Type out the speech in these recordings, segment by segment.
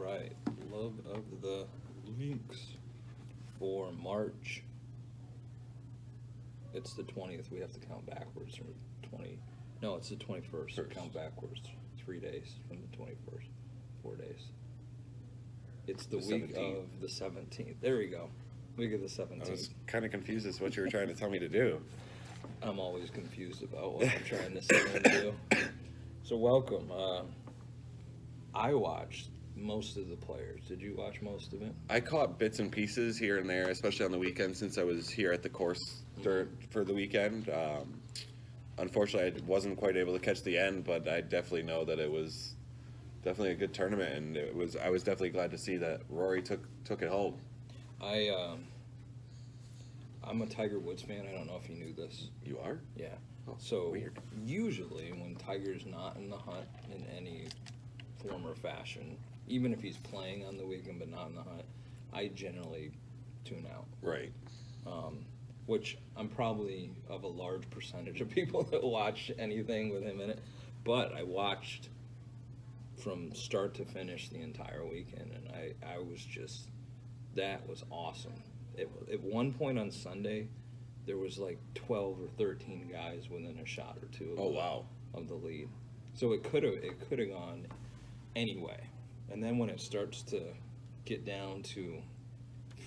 right. Love of the links for March. It's the 20th. We have to count backwards from 20. No, it's the 21st. So count backwards. 3 days from the 21st. 4 days. It's the week 17th. Of the 17th. There we go. Week of the 17th. I was kind of confused as to what you were trying to tell me to do. I'm always confused about what I'm trying to say and do. So welcome. I watched most of the players. Did you watch most of it? I caught bits and pieces here and there, especially on the weekend since I was here at the course for the weekend. Unfortunately, I wasn't quite able to catch the end, but I definitely know that it was definitely a good tournament, and I was definitely glad to see that Rory took it home. I'm a Tiger Woods fan. I don't know if you knew this. You are? Yeah. Oh, so weird. Usually when Tiger's not in the hunt in any form or fashion, even if he's playing on the weekend but not in the hunt, I generally tune out. Right. Which I'm probably of a large percentage of people that watch anything with him in it. But I watched from start to finish the entire weekend, and I was just, that was awesome. At one point on Sunday, there was like 12 or 13 guys within a shot or two of the lead. So it could have gone anyway. And then when it starts to get down to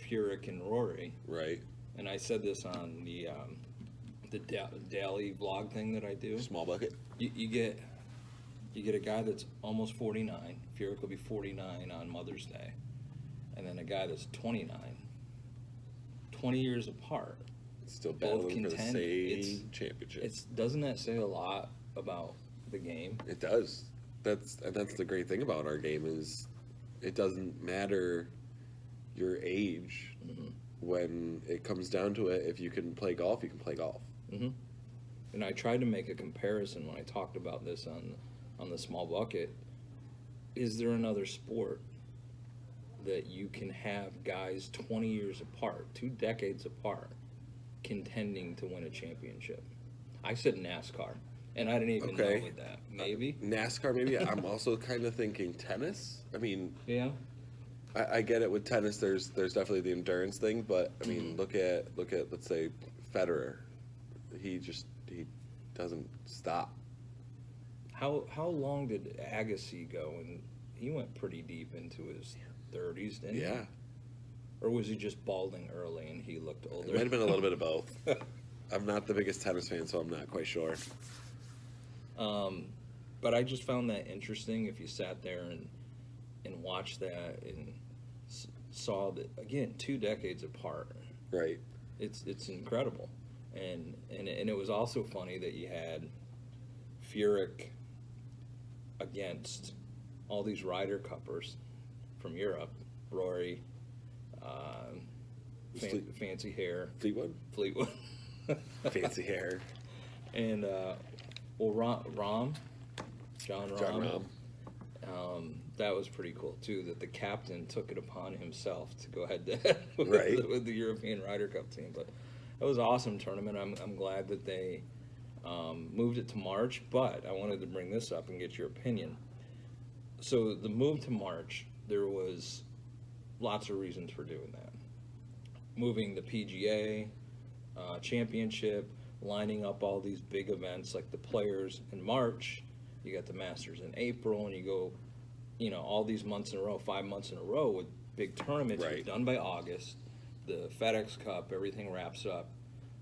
Furyk and Rory, right? And I said this on the daily vlog thing that I do. Small bucket. You get a guy that's almost 49. Furyk will be 49 on Mother's Day, and then a guy that's 29. 20 years apart. Still battling for the same championship. Doesn't that say a lot about the game? It does. That's the great thing about our game is it doesn't matter your age. Mm-hmm. When it comes down to it, if you can play golf, you can play golf. Mm-hmm. And I tried to make a comparison when I talked about this on the small bucket. Is there another sport that you can have guys 20 years apart, 2 decades apart, contending to win a championship? I said NASCAR, and I didn't even know with that. Maybe NASCAR. Maybe I'm also kind of thinking tennis. I mean, yeah. I get it with tennis. There's definitely the endurance thing, but I mean, look at let's say Federer. He doesn't stop. How long did Agassi go? And he went pretty deep into his 30s, didn't he? Yeah. Or was he just balding early and he looked older? It might have been a little bit of both. I'm not the biggest tennis fan, so I'm not quite sure. But I just found that interesting. If you sat there and watched that and saw that, again, 2 decades apart. Right. It's incredible. And it was also funny that you had Furyk against all these Ryder Cuppers from Europe. Rory, fancy hair. Fleetwood. Fancy hair. And, John Rahm. That was pretty cool too, that the captain took it upon himself to go head to head with the European Ryder Cup team. But it was an awesome tournament. I'm glad that they moved it to March, but I wanted to bring this up and get your opinion. So the move to March, there was lots of reasons for doing that. Moving the PGA championship, lining up all these big events like the Players in March, you got the Masters in April, and you go, all these months in a row, 5 months in a row with big tournaments. Right. You're done by August. The FedEx Cup, everything wraps up.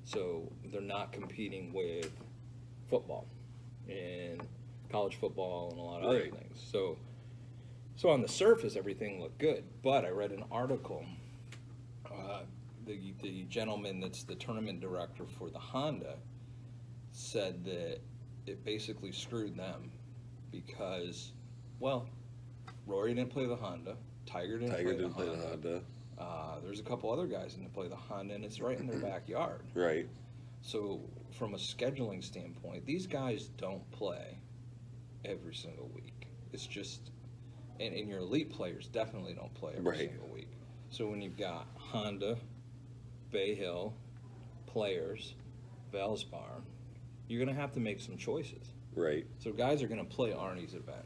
So they're not competing with football and college football and a lot of other things. So on the surface, everything looked good. But I read an article. The gentleman that's the tournament director for the Honda said that it basically screwed them because, well, Rory didn't play the Honda. Tiger didn't play the Honda. There's a couple other guys that didn't play the Honda, and it's right in their backyard. Right. So from a scheduling standpoint, these guys don't play every single week. It's just, and your elite players definitely don't play every single week. So when you've got Honda, Bay Hill, Players, Valspar, you're going to have to make some choices. Right. So guys are going to play Arnie's event.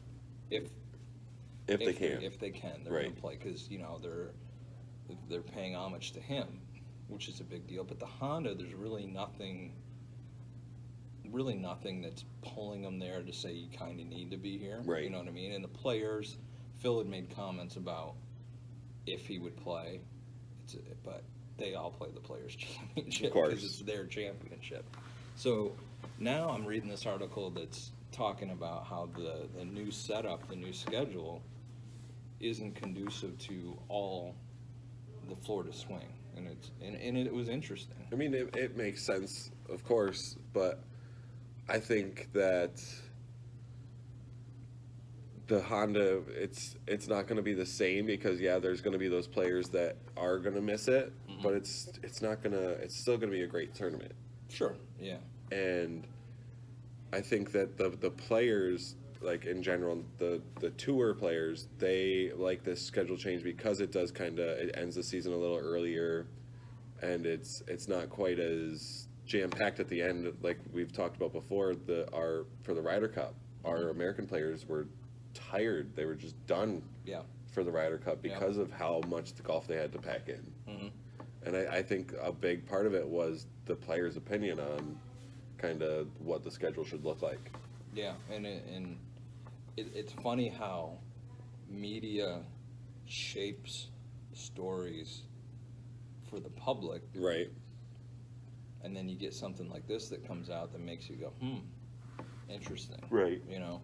If they can. If they can, they're going to play because, you know, they're paying homage to him, which is a big deal. But the Honda, there's really nothing that's pulling them there to say you kind of need to be here. Right. You know what I mean? And the players, Phil had made comments about if he would play, but they all play the Players' Championship because it's their championship. So now I'm reading this article that's talking about how the new setup, the new schedule, isn't conducive to all the Florida swing, and it was interesting. I mean, it makes sense, of course, but I think that the Honda, it's not going to be the same because there's going to be those players that are going to miss it, but it's still going to be a great tournament. Sure. Yeah. And I think that the players, like in general, the tour players, they like this schedule change because it does it ends the season a little earlier, and it's not quite as jam-packed at the end like we've talked about before. For the Ryder Cup, our American players were tired. They were just done for the Ryder Cup because of how much the golf they had to pack in. And I think a big part of it was the players' opinion on kind of what the schedule should look like. Yeah, and it's funny how media shapes stories for the public. Right. And then you get something like this that comes out that makes you go, interesting. Right. You know?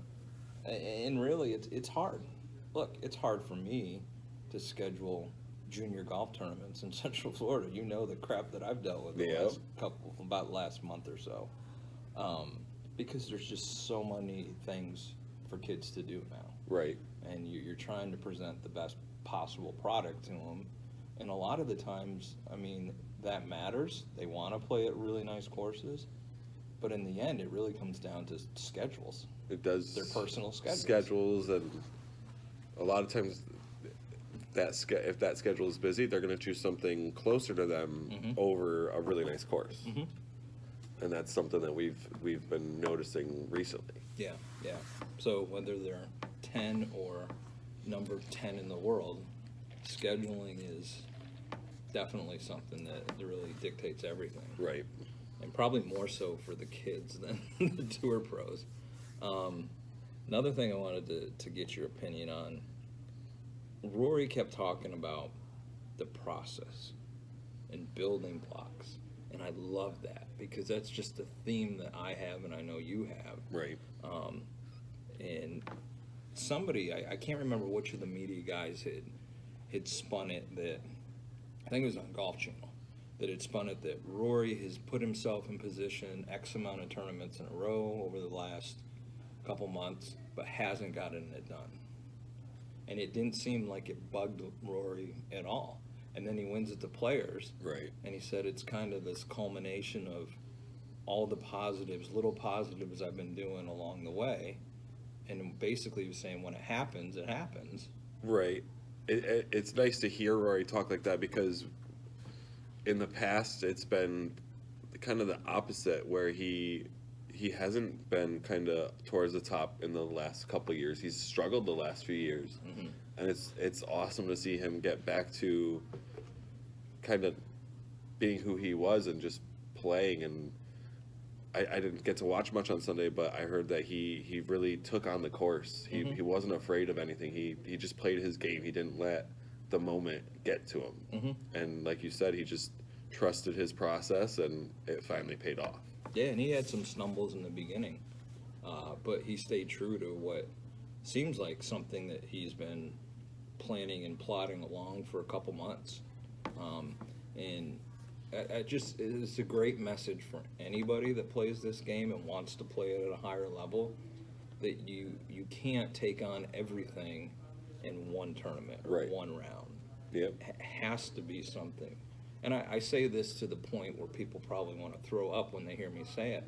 And really, it's hard. Look, it's hard for me to junior golf tournaments in Central Florida. You know the crap that I've dealt with about last month or so. Because there's just so many things for kids to do now. Right. And you're trying to present the best possible product to them. And a lot of the times, I mean, that matters. They want to play at really nice courses. But in the end, it really comes down to schedules. It does. Their personal schedules. Schedules, and a lot of times, if that schedule is busy, they're going to choose something closer to them over a really nice course. And that's something that we've been noticing recently. Yeah. So whether they're 10 or number 10 in the world, scheduling is definitely something that really dictates everything. Right. And probably more so for the kids than the tour pros. Another thing I wanted to get your opinion on, Rory kept talking about the process and building blocks. And I love that because that's just a theme that I have and I know you have. Right. And somebody, I can't remember which of the media guys had spun it that, I think it was on Golf Channel, that had spun it that Rory has put himself in position X amount of tournaments in a row over the last couple months, but hasn't gotten it done. And it didn't seem like it bugged Rory at all. And then he wins at the Players. Right. And he said it's kind of this culmination of all the little positives I've been doing along the way. And basically he was saying when it happens, it happens. Right. It's nice to hear Rory talk like that because in the past it's been kind of the opposite where he hasn't been kind of towards the top in the last couple of years. He's struggled the last few years. And it's awesome to see him get back to kind of being who he was and just playing. And I didn't get to watch much on Sunday, but I heard that he really took on the course. He wasn't afraid of anything. He just played his game. He didn't let the moment get to him. And like you said, he just trusted his process, and it finally paid off. Yeah, and he had some stumbles in the beginning, but he stayed true to what seems like something that he's been planning and plotting along for a couple months. And it's a great message for anybody that plays this game and wants to play it at a higher level, that you can't take on everything in one tournament or one round. Yep. It has to be something. And I say this to the point where people probably want to throw up when they hear me say it,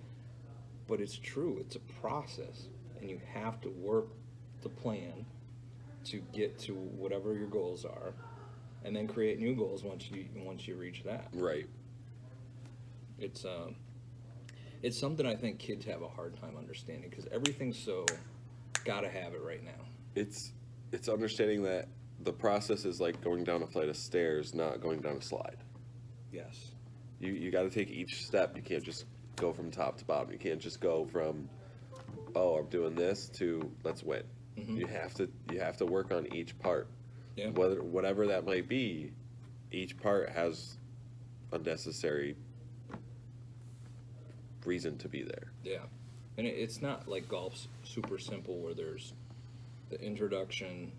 but it's true. It's a process, and you have to work the plan to get to whatever your goals are, and then create new goals once you reach that. Right. It's something I think kids have a hard time understanding because everything's so gotta have it right now. it's understanding that the process is like going down a flight of stairs, not going down a slide. Yes. You got to take each step. You can't just go from top to bottom. You can't just go from, oh, I'm doing this to let's win. Mm-hmm. You have to work on each part. Yeah. Whatever that might be, each part has a necessary reason to be there. Yeah. And it's not like golf's super simple where there's the introduction,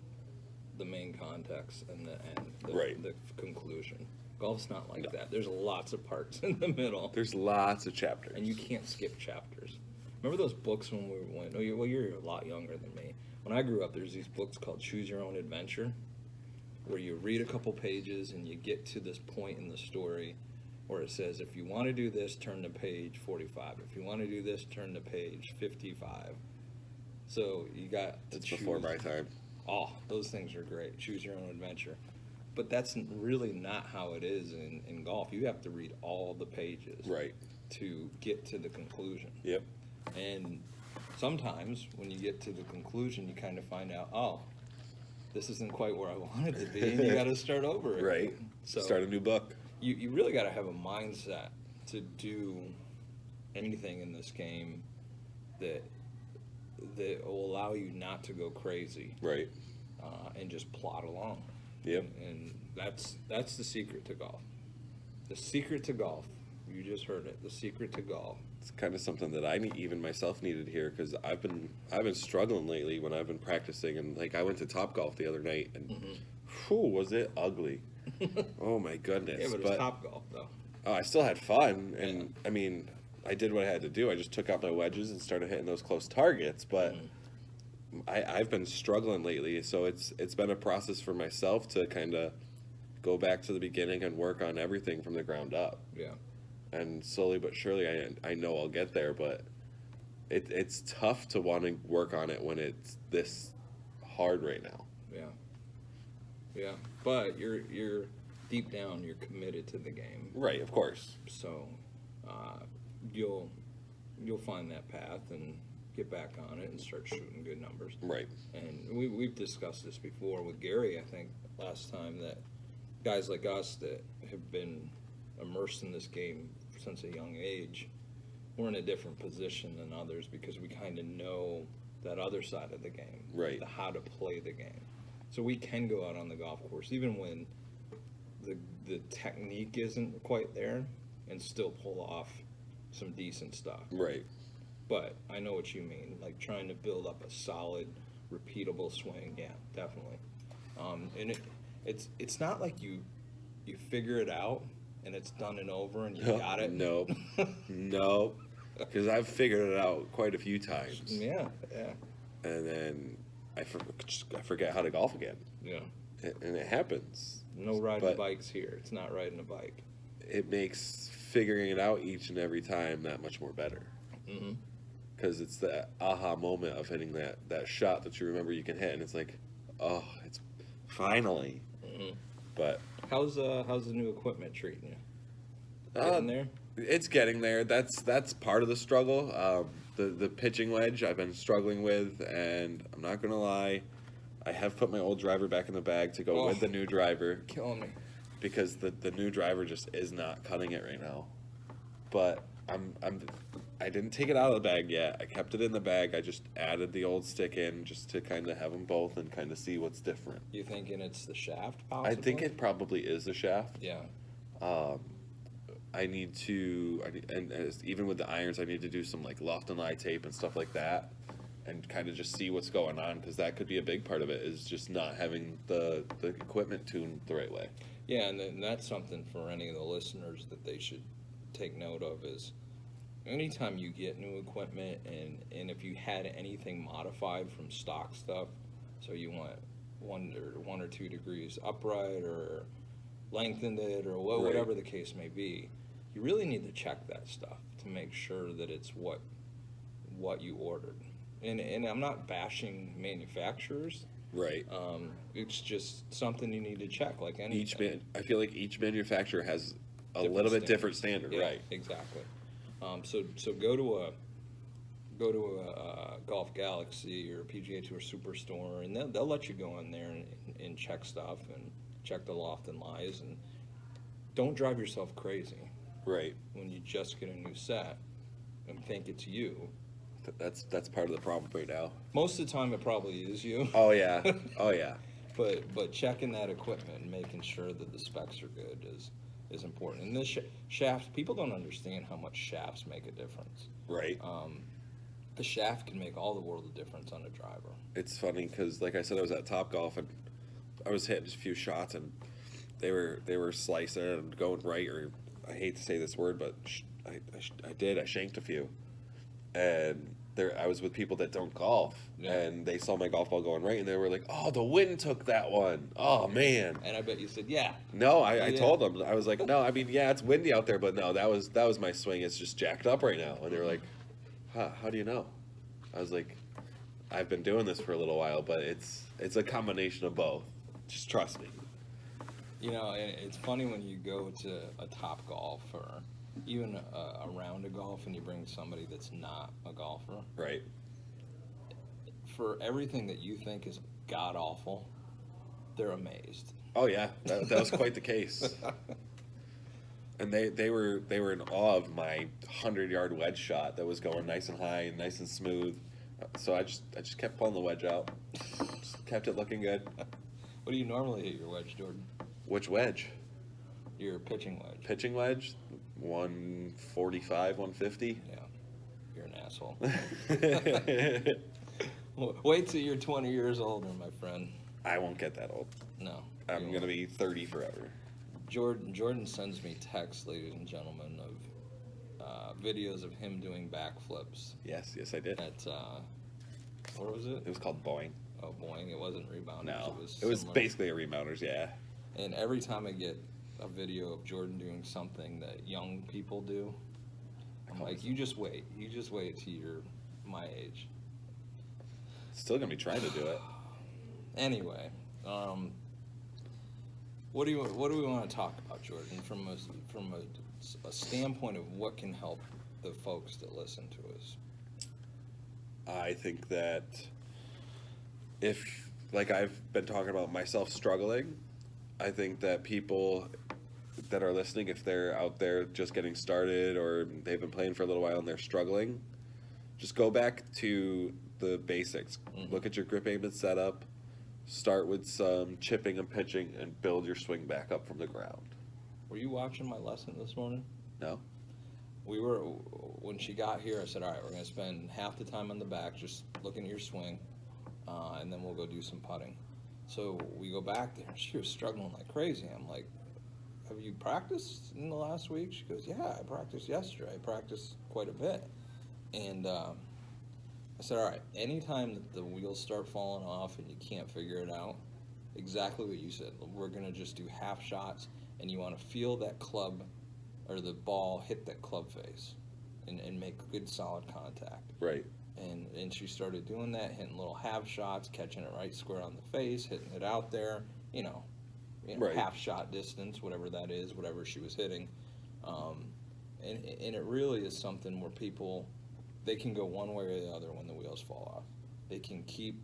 the main context, and the end, the conclusion. Golf's not like that. There's lots of parts in the middle. There's lots of chapters. And you can't skip chapters. Remember those books when we went, well, you're a lot younger than me. When I grew up, there's these books called Choose Your Own Adventure, where you read a couple pages and you get to this point in the story where it says, if you want to do this, turn to page 45. If you want to do this, turn to page 55. So you got to It's choose. before my time. Oh, those things are great. Choose your own adventure. But that's really not how it is in golf. You have to read all the pages to get to the conclusion. Yep. And sometimes when you get to the conclusion, you kind of find out, oh, this isn't quite where I wanted to be, and you got to start over again. Right. So start a new book. You really got to have a mindset to do anything in this game that will allow you not to go crazy. Right. And just plod along. Yep. And that's the secret to golf. The secret to golf. You just heard it. The secret to golf. It's kind of something that even myself needed here because I've been struggling lately when I've been practicing, and like I went to Topgolf the other night and was it ugly. Oh my goodness. Yeah, but it's Topgolf though. Oh, I still had fun, and I mean, I did what I had to do. I just took out my wedges and started hitting those close targets, but I've been struggling lately, so it's been a process for myself to kind of go back to the beginning and work on everything from the ground up. Yeah. And slowly but surely, I know I'll get there, but it's tough to want to work on it when it's this hard right now. Yeah. Yeah. But you're deep down, you're committed to the game. Right, of course. So you'll find that path and get back on it and start shooting good numbers. Right. And we've discussed this before with Gary, I think, last time, that guys like us that have been immersed in this game since a young age, we're in a different position than others because we kind of know that other side of the game, right? How to play the game. So we can go out on the golf course even when the technique isn't quite there and still pull off some decent stuff. Right. But I know what you mean, like trying to build up a solid, repeatable swing. Yeah, definitely. And it's not like you figure it out and it's done and over and you got it. No, no, because I've figured it out quite a few times. Yeah, yeah. And then I forget how to golf again. Yeah. And it happens. No riding bikes here. It's not riding a bike. It makes figuring it out each and every time that much more better. Mm-hmm. Because it's the aha moment of hitting that shot that you remember you can hit, and it's like, oh, it's finally. Mm-hmm. But how's the new equipment treating you? Getting there? It's getting there. That's part of the struggle. The pitching wedge I've been struggling with, and I'm not gonna lie, I have put my old driver back in the bag to go with the new driver. Killing me. Because the new driver just is not cutting it right now. But I didn't take it out of the bag yet. I kept it in the bag. I just added the old stick in just to kind of have them both and kind of see what's different. You thinking it's the shaft, possibly? I think it probably is the shaft. Yeah. I need to, even with the irons, I need to do some like loft and lie tape and stuff like that, and kind of just see what's going on, because that could be a big part of it, is just not having the equipment tuned the right way. Yeah, and that's something for any of the listeners that they should take note of is anytime you get new equipment, and if you had anything modified from stock stuff, so you want one or 2 degrees upright or lengthened it or whatever the case may be, you really need to check that stuff to make sure that it's what you ordered. And I'm not bashing manufacturers. Right. It's just something you need to check, like anything. I feel like each manufacturer has a little bit different standard, yeah, right? Exactly. So go go to a Golf Galaxy or a PGA Tour Superstore, and they'll let you go in there and check stuff and check the loft and lies, and don't drive yourself crazy. Right. When you just get a new set and think it's you. That's part of the problem right now. Most of the time, it probably is you. Oh yeah. Oh yeah. But checking that equipment and making sure that the specs are good is important. And this shafts, people don't understand how much shafts make a difference. Right. The shaft can make all the world of difference on a driver. It's funny because, like I said, I was at Topgolf and I was hitting just a few shots and they were slicing and going right. Or I hate to say this word, but I shanked a few, and I was with people that don't golf, and they saw my golf ball going right, and they were like, "Oh, the wind took that one. Oh man!" And I bet you said, "Yeah." No, I told them, I was like, "No, I mean, yeah, it's windy out there, but no, that was my swing. It's just jacked up right now." And they were like, "Huh? How do you know?" I was like, "I've been doing this for a little while, but it's a combination of both. Just trust me." You know, and it's funny when you go to a Topgolf or even a round of golf and you bring somebody that's not a golfer. Right. For everything that you think is god awful, they're amazed. Oh yeah, that was quite the case. And they were in awe of my 100-yard wedge shot that was going nice and high and nice and smooth. So I just kept pulling the wedge out, just kept it looking good. What do you normally hit your wedge, Jordan? Which wedge? Your pitching wedge. Pitching wedge, 145, 150. Yeah, you're an asshole. Wait till you're 20 years older, my friend. I won't get that old. No. I'm gonna be 30 forever. Jordan sends me texts, ladies and gentlemen, of videos of him doing backflips. Yes, I did. At what was it? It was called Boeing. Oh, Boeing. It wasn't rebounders. No, it was basically a rebounders. Yeah. And every time I get a video of Jordan doing something that young people do, I'm like, you just wait till you're my age. Still gonna be trying to do it. Anyway, what do we want to talk about, Jordan, from a standpoint of what can help the folks that listen to us? I think that if, like I've been talking about myself struggling, I think that people that are listening, if they're out there just getting started or they've been playing for a little while and they're struggling, just go back to the basics. Mm-hmm. Look at your grip, aim, and setup. Start with some chipping and pitching and build your swing back up from the ground. Were you watching my lesson this morning? No. When she got here, I said, all right, we're going to spend half the time on the back just looking at your swing, and then we'll go do some putting. So we go back there, and she was struggling like crazy. I'm like, have you practiced in the last week? She goes, yeah, I practiced yesterday. I practiced quite a bit. And I said, all right, anytime that the wheels start falling off and you can't figure it out, exactly what you said, we're going to just do half shots, and you want to feel that club or the ball hit that club face and make good solid contact. Right. And she started doing that, hitting little half shots, catching it right square on the face, hitting it out there, right. Half shot distance, whatever that is, whatever she was hitting. And it really is something where people, they can go one way or the other when the wheels fall off. They can keep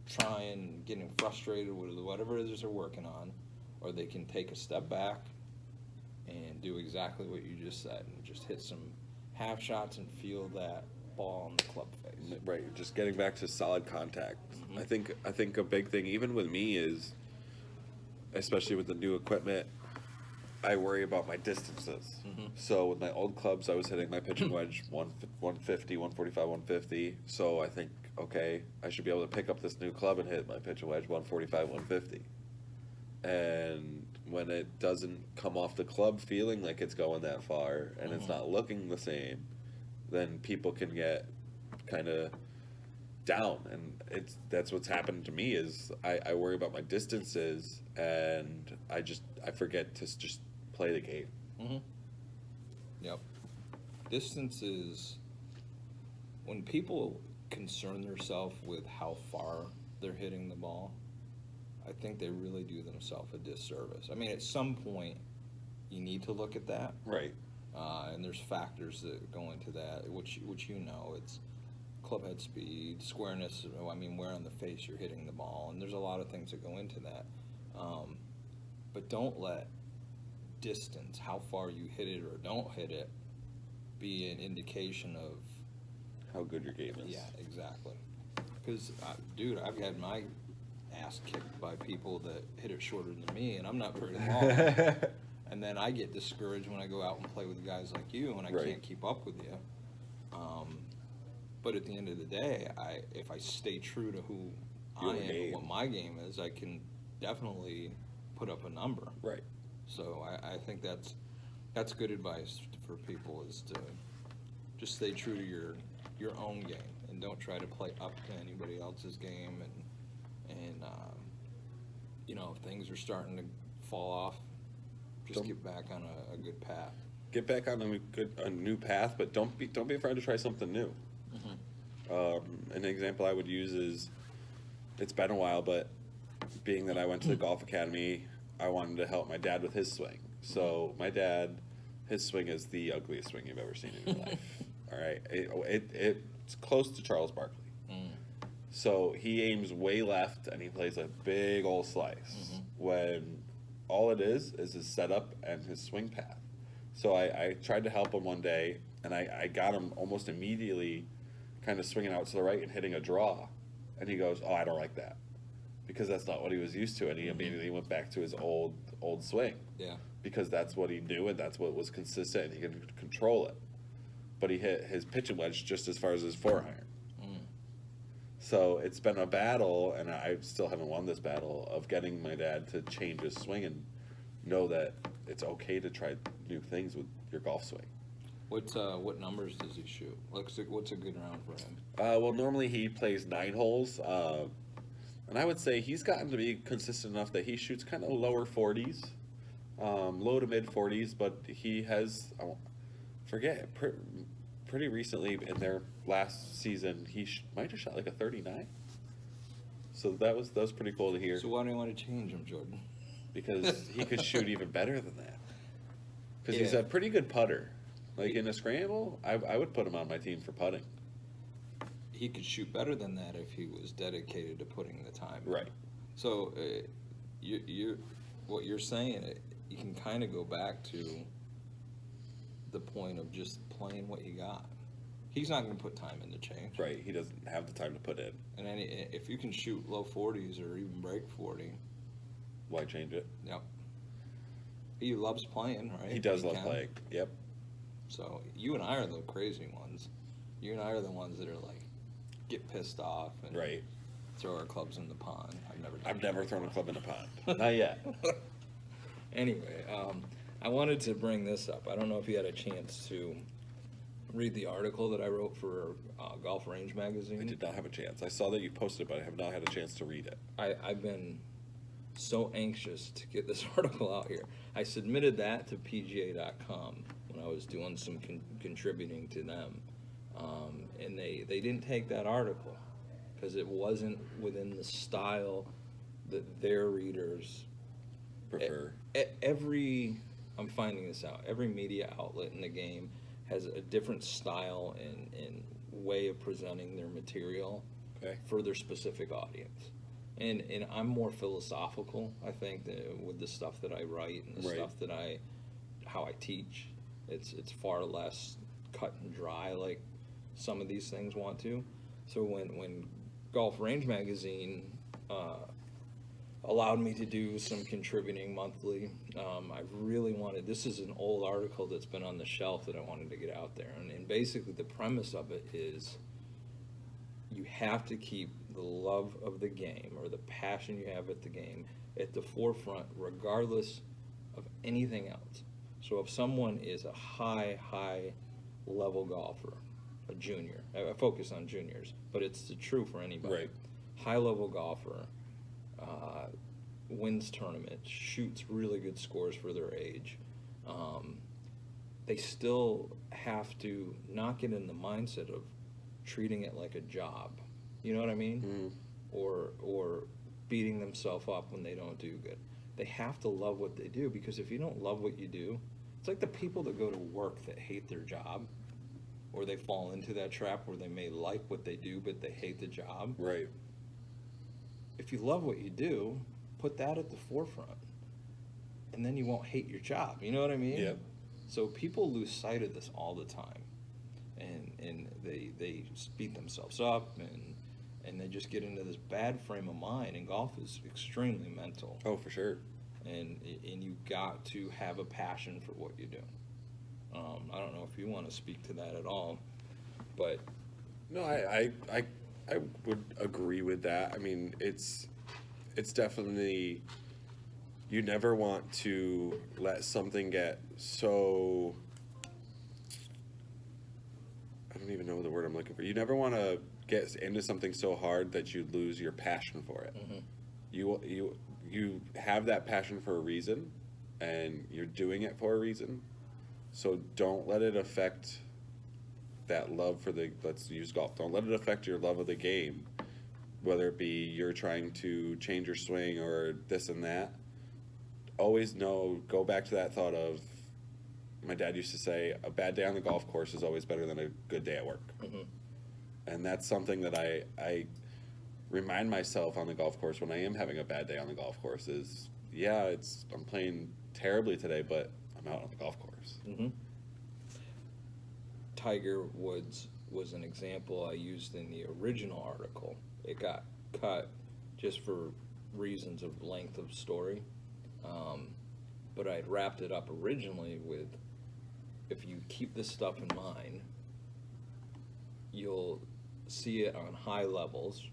trying, getting frustrated with whatever it is they're working on, or they can take a step back and do exactly what you just said and just hit some half shots and feel that ball on the club face. Right, just getting back to solid contact. Mm-hmm. I think a big thing, even with me, is, especially with the new equipment, I worry about my distances. Mm-hmm. So with my old clubs, I was hitting my pitching wedge 150, 145, 150. So I think, okay, I should be able to pick up this new club and hit my pitching wedge 145, 150. And when it doesn't come off the club feeling like it's going that far and it's not looking the same, then people can get kind of down. And that's what's happened to me is I worry about my distances and I forget to just play the game. Mm-hmm. Yep. Distance is when people concern themselves with how far they're hitting the ball, I think they really do themselves a disservice. I mean, at some point, you need to look at that. Right. And there's factors that go into that, which you know. It's club head speed, squareness, I mean, where on the face you're hitting the ball, and there's a lot of things that go into that. But don't let distance, how far you hit it or don't hit it, be an indication of how good your game is. Yeah, exactly. Because, dude, I've had my ass kicked by people that hit it shorter than me, and I'm not very long. And then I get discouraged when I go out and play with guys like you, and I can't keep up with you. But at the end of the day, if I stay true to who I am and what my game is, I can definitely put up a number. Right. So I think that's good advice for people, is to just stay true to your own game and don't try to play up to anybody else's game. And if things are starting to fall off, just get back on a good path. Get back on a new path, but don't be afraid to try something new. An example I would use is, it's been a while, but being that I went to the golf academy, I wanted to help my dad with his swing. So my dad, his swing is the ugliest swing you've ever seen in your life. All right, it's close to Charles Barkley. So he aims way left and he plays a big old slice when all it is his setup and his swing path. So I tried to help him one day, and I got him almost immediately kind of swinging out to the right and hitting a draw. And he goes, "Oh, I don't like that," because that's not what he was used to. And he immediately went back to his old swing. Yeah. Because that's what he knew and that's what was consistent and he could control it. But he hit his pitching wedge just as far as his forehand. So it's been a battle, and I still haven't won this battle, of getting my dad to change his swing and know that it's okay to try new things with your golf swing. What numbers does he shoot? What's a good round for him? Well, normally he plays 9 holes, and I would say he's gotten to be consistent enough that he shoots kind of lower 40s, low to mid 40s, but he has, pretty recently in their last season, he might have shot like a 39. So that was pretty cool to hear. So why do you want to change him, Jordan? Because he could shoot even better than that. Because he's a pretty good putter. Like in a scramble, I would put him on my team for putting. He could shoot better than that if he was dedicated to putting the time in. Right. So what you're saying, you can kind of go back to the point of just playing what you got. He's not going to put time in to change. Right. He doesn't have the time to put in. And if you can shoot low 40s or even break 40, why change it? Yep. He loves playing, right? He does love playing. Yep. So you and I are the crazy ones. You and I are the ones that are like, get pissed off and throw our clubs in the pond. I've never thrown a club in a pond. Not yet. Anyway, I wanted to bring this up. I don't know if you had a chance to read the article that I wrote for Golf Range magazine. I did not have a chance. I saw that you posted it, but I have not had a chance to read it. I've been so anxious to get this article out here. I submitted that to PGA.com when I was doing some contributing to them. And they didn't take that article because it wasn't within the style that their readers prefer. I'm finding this out. Every media outlet in the game has a different style and way of presenting their material for their specific audience. And I'm more philosophical, I think, with the stuff that I write and the stuff that how I teach. It's far less cut and dry like some of these things want to. So when Golf Range magazine allowed me to do some contributing monthly, I really wanted, this is an old article that's been on the shelf that I wanted to get out there. And basically the premise of it is you have to keep the love of the game or the passion you have at the game at the forefront regardless of anything else. So if someone is a high level golfer, a junior, I focus on juniors, but it's true for anybody. Right. High level golfer, wins tournaments, shoots really good scores for their age, they still have to not get in the mindset of treating it like a job. You know what I mean? Or beating themselves up when they don't do good. They have to love what they do, because if you don't love what you do, it's like the people that go to work that hate their job. or they fall into that trap where they may like what they do, but they hate the job. Right. If you love what you do, put that at the forefront, and then you won't hate your job. You know what I mean? Yeah. So people lose sight of this all the time, and they beat themselves up, and they just get into this bad frame of mind. And golf is extremely mental. Oh, for sure. And you got to have a passion for what you do. I don't know if you want to speak to that at all, but no, I would agree with that. I mean, it's definitely, you never want to let something get so, I don't even know the word I'm looking for. You never want to get into something so hard that you lose your passion for it. Mm-hmm. You have that passion for a reason, and you're doing it for a reason. So don't let it affect that love for let's use golf. Don't let it affect your love of the game, whether it be you're trying to change your swing or this and that. Always go back to that thought of, my dad used to say, a bad day on the golf course is always better than a good day at work. Mm-hmm. And that's something that I remind myself on the golf course when I am having a bad day on the golf course is, yeah, I'm playing terribly today, but I'm out on the golf course. Mm-hmm. Tiger Woods was an example I used in the original article. It got cut just for reasons of length of story. But I had wrapped it up originally with, if you keep this stuff in mind, you'll see it on high levels,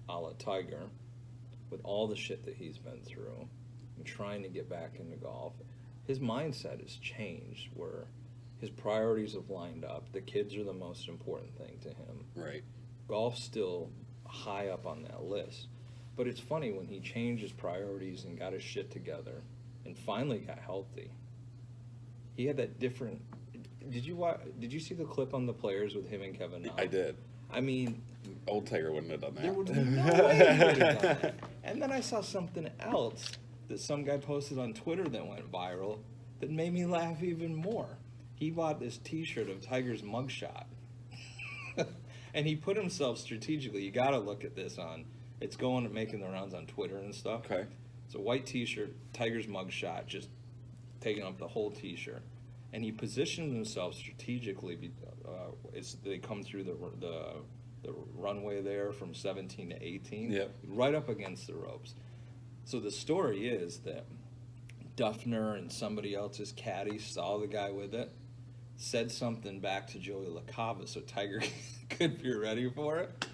a la Tiger, with all the shit that he's been through and trying to get back into golf. His mindset has changed, where his priorities have lined up. The kids are the most important thing to him. Right. Golf's still high up on that list. But it's funny, when he changed his priorities and got his shit together and finally got healthy, he had that different... Did you see the clip on the Players with him and Kevin Na? I did. I mean... Old Tiger wouldn't have done that. There was no way he would have done that. And then I saw something else that some guy posted on Twitter that went viral that made me laugh even more. He bought this t-shirt of Tiger's mugshot. And he put himself strategically, you gotta look at this it's making the rounds on Twitter and stuff. Okay. It's a white t-shirt, Tiger's mugshot, just taking up the whole t-shirt. And he positioned himself strategically, as they come through the runway there from 17 to 18, yep, right up against the ropes. So the story is that Duffner and somebody else's caddy saw the guy with it, said something back to Joey LaCava so Tiger could be ready for it.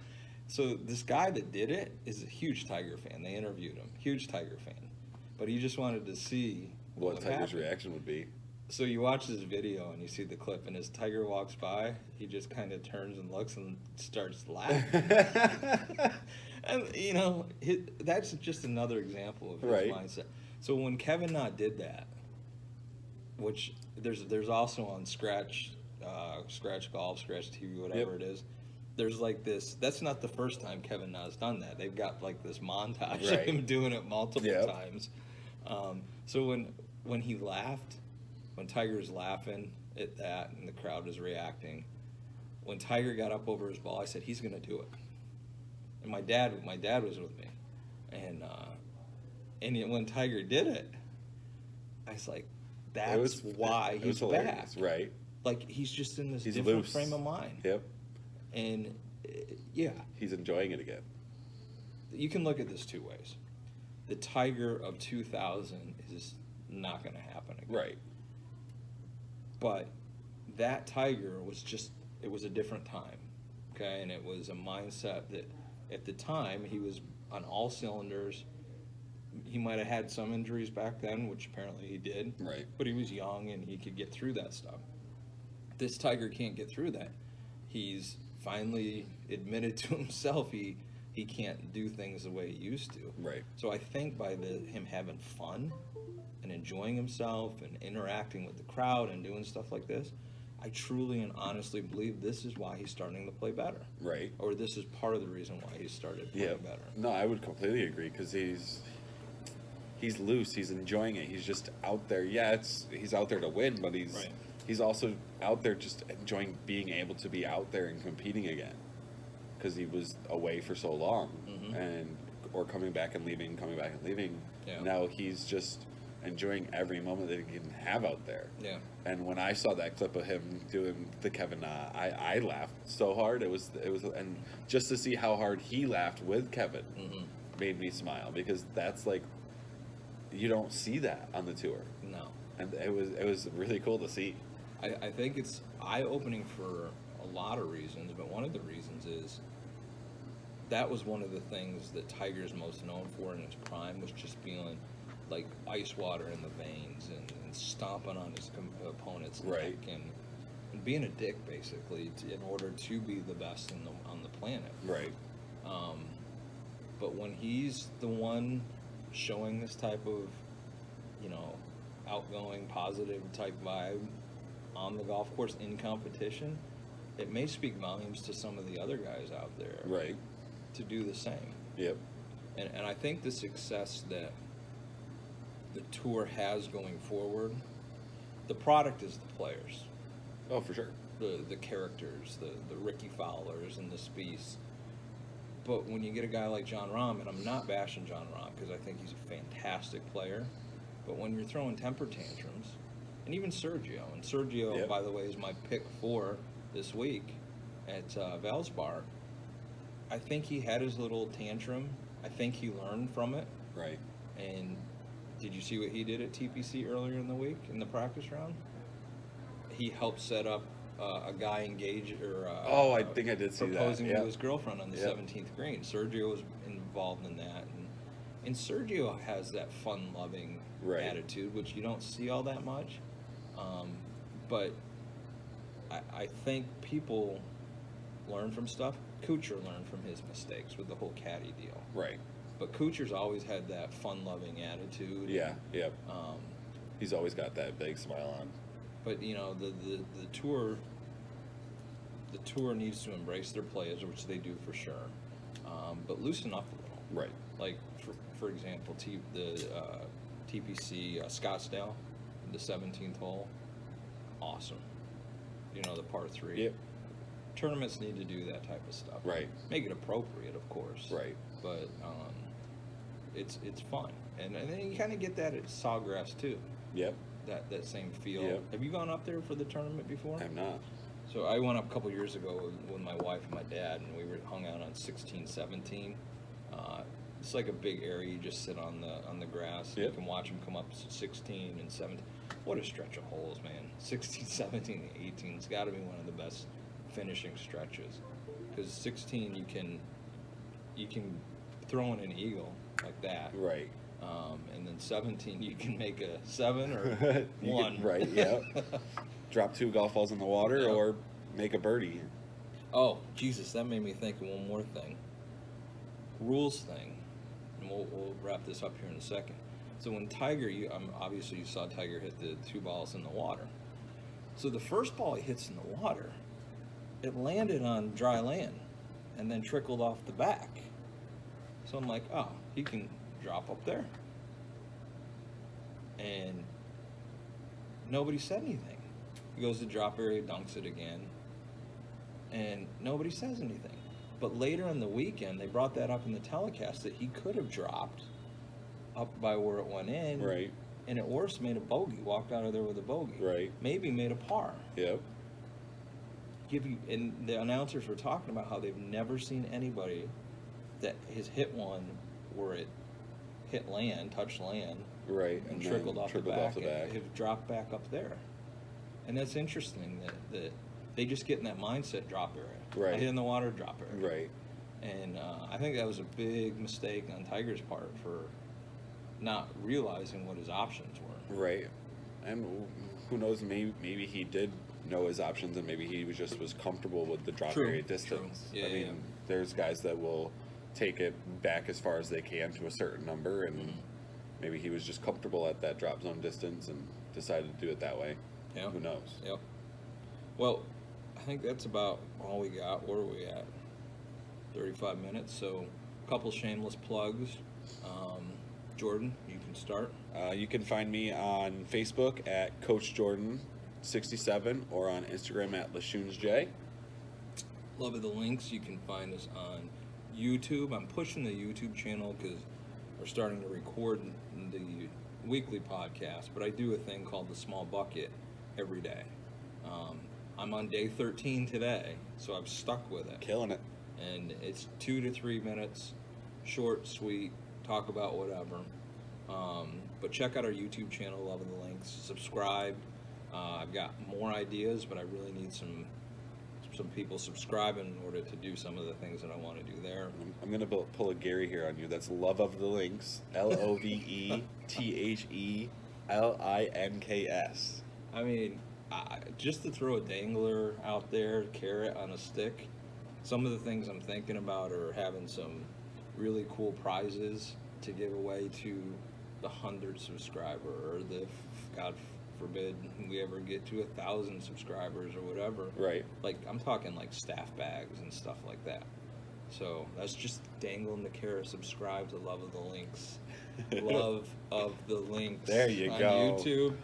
So this guy that did it is a huge Tiger fan. They interviewed him, huge Tiger fan. But he just wanted to see what Tiger's reaction would be. So you watch this video and you see the clip, and as Tiger walks by, he just kind of turns and looks and starts laughing. And, that's just another example of his mindset. So when Kevin Na did that, which there's also on Scratch Golf, Scratch TV, whatever it is, there's like this, that's not the first time Kevin Na's done that. They've got like this montage of him doing it multiple times. So when he laughed, when Tiger's laughing at that and the crowd is reacting, when Tiger got up over his ball, I said, he's going to do it. And my dad was with me. And when Tiger did it, I was like, that's why he's back. Right. Like, he's just in this different frame of mind. Yep. And, he's enjoying it again. You can look at this two ways. The Tiger of 2000 is not going to happen again. Right. But that Tiger it was a different time, okay? And it was a mindset that at the time he was on all cylinders. He might have had some injuries back then, which apparently he did. Right. But he was young and he could get through that stuff. This Tiger can't get through that. He's finally admitted to himself he can't do things the way he used to. Right. So I think by him having fun and enjoying himself and interacting with the crowd and doing stuff like this, I truly and honestly believe this is why he's starting to play better. Right. Or this is part of the reason why he started playing better. No, I would completely agree, because he's loose. He's enjoying it. He's just out there. Yeah, he's out there to win, but he's also out there just enjoying being able to be out there and competing again, because he was away for so long, or coming back and leaving. Yeah. Now he's just enjoying every moment that he can have out there. Yeah. And when I saw that clip of him doing the Kevin Na, I laughed so hard. It was, and just to see how hard he laughed with Kevin made me smile, because that's like, you don't see that on the tour. No. And it was really cool to see. I think it's eye-opening for a lot of reasons, but one of the reasons is that was one of the things that Tiger's most known for in his prime, was just feeling like ice water in the veins and stomping on his opponent's neck and being a dick, basically, in order to be the best on the planet. Right. But when he's the one showing this type of, outgoing, positive type vibe on the golf course in competition, it may speak volumes to some of the other guys out there. Right. To do the same. Yep. And I think the success that the tour has going forward, the product is the players. Oh, for sure. The characters, the Ricky Fowlers and the Spieths. But when you get a guy like Jon Rahm, and I'm not bashing Jon Rahm because I think he's a fantastic player, but when you're throwing temper tantrums, and even Sergio, by the way, is my pick for this week at Valspar, I think he had his little tantrum. I think he learned from it. Right. And did you see what he did at TPC earlier in the week in the practice round? He helped set up a guy I think I did see that. Proposing to his girlfriend on the 17th green. Sergio was involved in that. And Sergio has that fun-loving attitude, which you don't see all that much. But I think people learn from stuff. Kuchar learned from his mistakes with the whole caddy deal. Right. But Kuchar's always had that fun-loving attitude. Yeah, yep. He's always got that big smile on. But the tour needs to embrace their players, which they do for sure. But loosen up a little. Right. Like for example, the TPC Scottsdale, the 17th hole, awesome. The par 3. Yep. Tournaments need to do that type of stuff. Right. Make it appropriate, of course. Right. But it's fun, and then you kind of get that at Sawgrass too. Yep. That same feel. Yep. Have you gone up there for the tournament before? I'm not. So I went up a couple years ago with my wife and my dad, and we hung out on 16, 17. It's like a big area. You just sit on the grass. Yep. You can watch them come up 16 and 17. What a stretch of holes, man. 16, 17, and 18. It's got to be one of the best finishing stretches, because 16 you can throw in an eagle like that, right, and then 17 you can make a 7 or 1, right, yeah. Drop 2 golf balls in the water, or make a birdie. Oh Jesus, that made me think of one more thing. Rules thing, and we'll wrap this up here in a second. So when Tiger, obviously you saw Tiger hit the 2 balls in the water. So the first ball he hits in the water, it landed on dry land and then trickled off the back. So I'm like, oh, he can drop up there. And nobody said anything. He goes to drop area, dunks it again, and nobody says anything. But later in the weekend, they brought that up in the telecast that he could have dropped up by where it went in. Right. And at worst made a bogey, walked out of there with a bogey. Right. Maybe made a par. Yep. And the announcers were talking about how they've never seen anybody that has hit one where it hit land, touched land, right, and trickled off the back, and have dropped back up there. And that's interesting that they just get in that mindset, drop area. Right. I hit in the water, drop area. Right. And I think that was a big mistake on Tiger's part for not realizing what his options were. Right. And who knows, maybe he did know his options, and maybe he was comfortable with the drop area distance. True. Yeah, I mean, there's guys that will take it back as far as they can to a certain number, and maybe he was just comfortable at that drop zone distance and decided to do it that way. Yeah. Who knows? Yep. Well, I think that's about all we got. Where are we at? 35 minutes. So, a couple shameless plugs. Jordan, you can start. You can find me on Facebook at Coach Jordan. 67 or on Instagram at LaShunesJ. Love of the Links. You can find us on YouTube. I'm pushing the YouTube channel because we're starting to record the weekly podcast, but I do a thing called the Small Bucket every day. I'm on day 13 today, so I'm stuck with it. Killing it. And it's 2 to 3 minutes, short, sweet, talk about whatever. But check out our YouTube channel, Love of the Links. Subscribe. I've got more ideas, but I really need some people subscribing in order to do some of the things that I want to do there. I'm going to pull a Gary here on you. That's Love of the Links. LOVETHELINKS. I mean, just to throw a dangler out there, carrot on a stick, some of the things I'm thinking about are having some really cool prizes to give away to the 100 subscriber, or the, God forbid, we ever get to 1,000 subscribers or whatever. Right. Like, I'm talking like staff bags and stuff like that. So that's just dangling the carrot. Subscribe to Love of the Links. Love of the Links. There you on go. YouTube,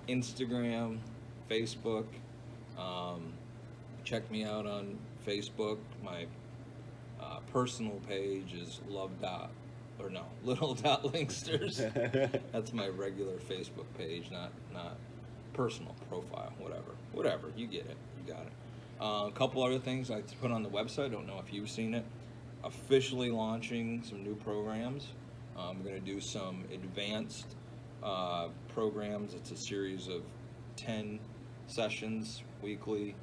Instagram, Facebook. Check me out on Facebook. My personal page is Little Linksters. That's my regular Facebook page, not personal profile. Whatever. You get it. You got it. A couple other things I put on the website. I don't know if you've seen it. Officially launching some new programs. I'm going to do some advanced programs. It's a series of 10 sessions weekly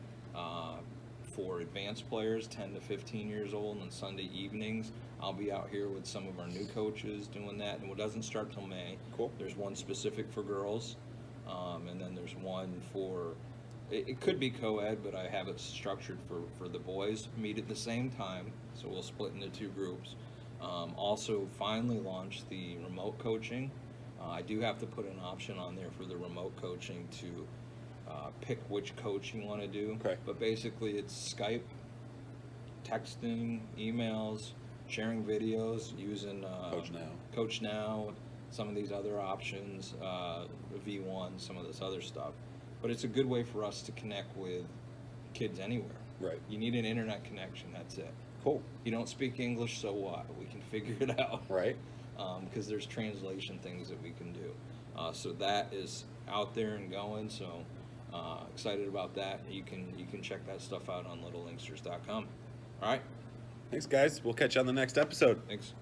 for advanced players, 10 to 15 years old, on Sunday evenings. I'll be out here with some of our new coaches doing that, and it doesn't start till May. Cool. There's one specific for girls, and then there's one for, it could be co-ed, but I have it structured for the boys. Meet at the same time, so we'll split into 2 groups. Also, finally launched the remote coaching. I do have to put an option on there for the remote coaching to pick which coach you want to do. Okay. But basically, it's Skype, texting, emails, sharing videos, using Coach Now, some of these other options, V1, some of this other stuff. But it's a good way for us to connect with kids anywhere. Right. You need an internet connection, that's it. Cool. You don't speak English, so what? We can figure it out. Right. Because there's translation things that we can do. So that is out there and going, so excited about that. You can check that stuff out on littlelinksters.com. All right? Thanks, guys. We'll catch you on the next episode. Thanks.